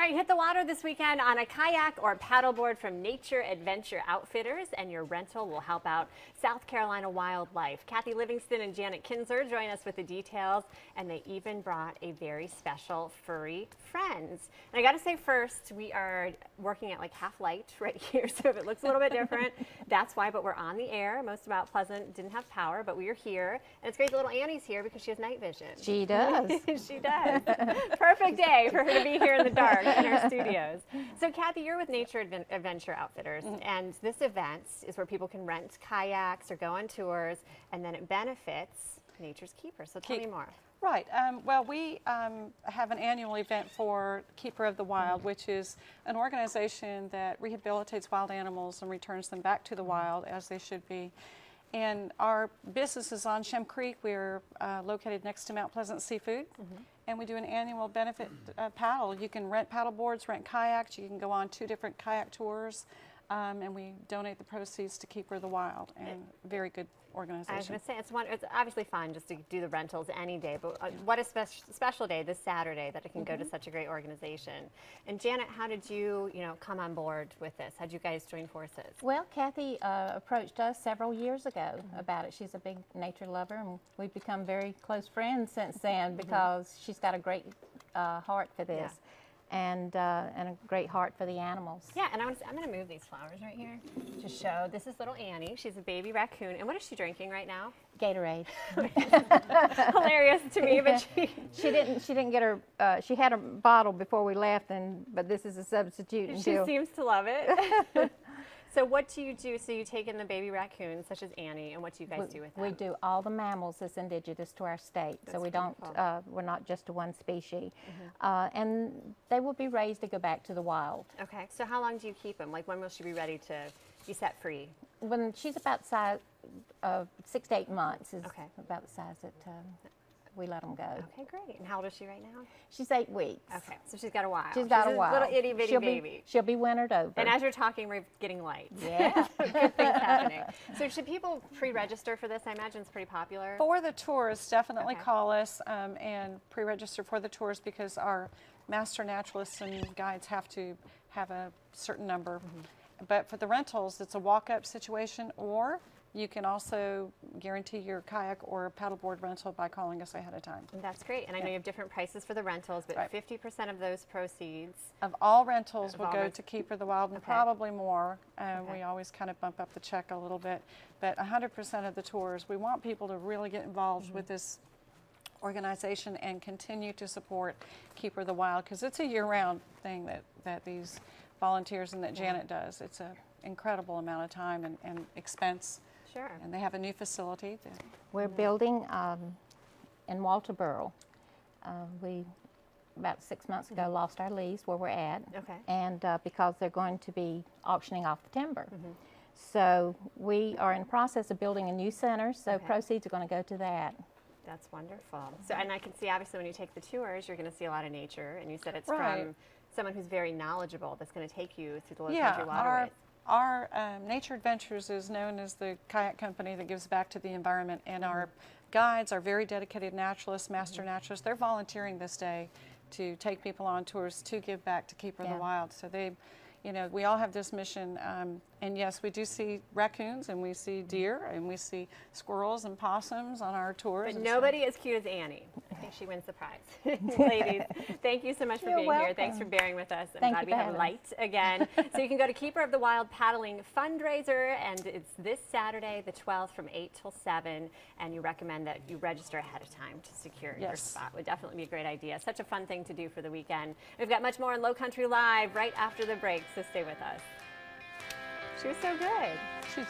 All right, hit the water this weekend on a kayak or paddleboard from Nature Adventure Outfitters, and your rental will help out South Carolina wildlife. Kathy Livingston and Janet Kinzer join us with the details, and they even brought a very special furry friends. And I got to say first, we are working at like half light right here, so if it looks a little bit different, that's why, but we're on the air. Most of Mount Pleasant didn't have power, but we are here. And it's great that little Annie's here because she has night vision. She does. She does. Perfect day for her to be here in the dark in our studios. So Kathy, you're with Nature Adventure Outfitters, and this event is where people can rent kayaks or go on tours, and then it benefits Nature's Keeper. So tell me more. Right. Well, we have an annual event for Keeper of the Wild, which is an organization that rehabilitates wild animals and returns them back to the wild as they should be. And our business is on Shem Creek. We're located next to Mount Pleasant Seafood. And we do an annual benefit paddle. You can rent paddle boards, rent kayaks. You can go on 2 different kayak tours. And we donate the proceeds to Keeper of the Wild, and very good organization. I was going to say, it's obviously fun just to do the rentals any day, but what a special day this Saturday that it can go to such a great organization. And Janet, how did you come on board with this? How did you guys join forces? Well, Kathy approached us several years ago about it. She's a big nature lover, and we've become very close friends since then because she's got a great heart for this. And a great heart for the animals. Yeah, and I'm going to move these flowers right here to show. This is little Annie. She's a baby raccoon. And what is she drinking right now? Gatorade. Hilarious to me, but she didn't get her. She had a bottle before we left, but this is a substitute. She seems to love it. So what do you do? So you take in the baby raccoons, such as Annie, and what do you guys do with them? We do all the mammals that's indigenous to our state. That's so we wonderful. don't, we're not just a one species. And they will be raised to go back to the wild. Okay, so how long do you keep them? Like when will she be ready to be set free? When she's about size of 6 to 8 months is about the size that we let them go. Okay, great. And how old is she right now? She's 8 weeks. Okay, so she's got a while. She's got a while. Little itty bitty baby. She'll be wintered over. And as you're talking, we're getting light. Yeah. Good things happening. So should people pre-register for this? I imagine it's pretty popular. For the tours, definitely call us and pre-register for the tours because our master naturalists and guides have to have a certain number. But for the rentals, it's a walk-up situation, or you can also guarantee your kayak or paddleboard rental by calling us ahead of time. That's great. And I know you have different prices for the rentals, but 50% of those proceeds of all rentals will go to Keeper of the Wild, and probably more. We always kind of bump up the check a little bit, but 100% of the tours, we want people to really get involved with this organization and continue to support Keeper of the Wild because it's a year-round thing that these volunteers and that Janet does. It's an incredible amount of time and expense. Sure. And they have a new facility. We're building in Walterboro. We, about 6 months ago, lost our lease where we're at. Okay. And because they're going to be auctioning off the timber. So we are in the process of building a new center, so proceeds are going to go to that. That's wonderful. So, and I can see, obviously, when you take the tours, you're going to see a lot of nature, and you said it's from someone who's very knowledgeable that's going to take you through the low country waterways. Our Nature Adventures is known as the kayak company that gives back to the environment, and our guides are very dedicated naturalists, master naturalists. They're volunteering this day to take people on tours to give back to Keeper of the Wild. So they, we all have this mission, and yes, we do see raccoons, and we see deer, and we see squirrels and possums on our tours. But nobody as cute as Annie. I think she wins the prize. Ladies, thank you so much for being here. Thanks for bearing with us. I'm glad we have light again. So you can go to Keeper of the Wild Paddling Fundraiser, and it's this Saturday, the 12th, from 8 till 7, and you recommend that you register ahead of time to secure your spot. Would definitely be a great idea. Such a fun thing to do for the weekend. We've got much more on Low Country Live right after the break, so stay with us. She was so good. She's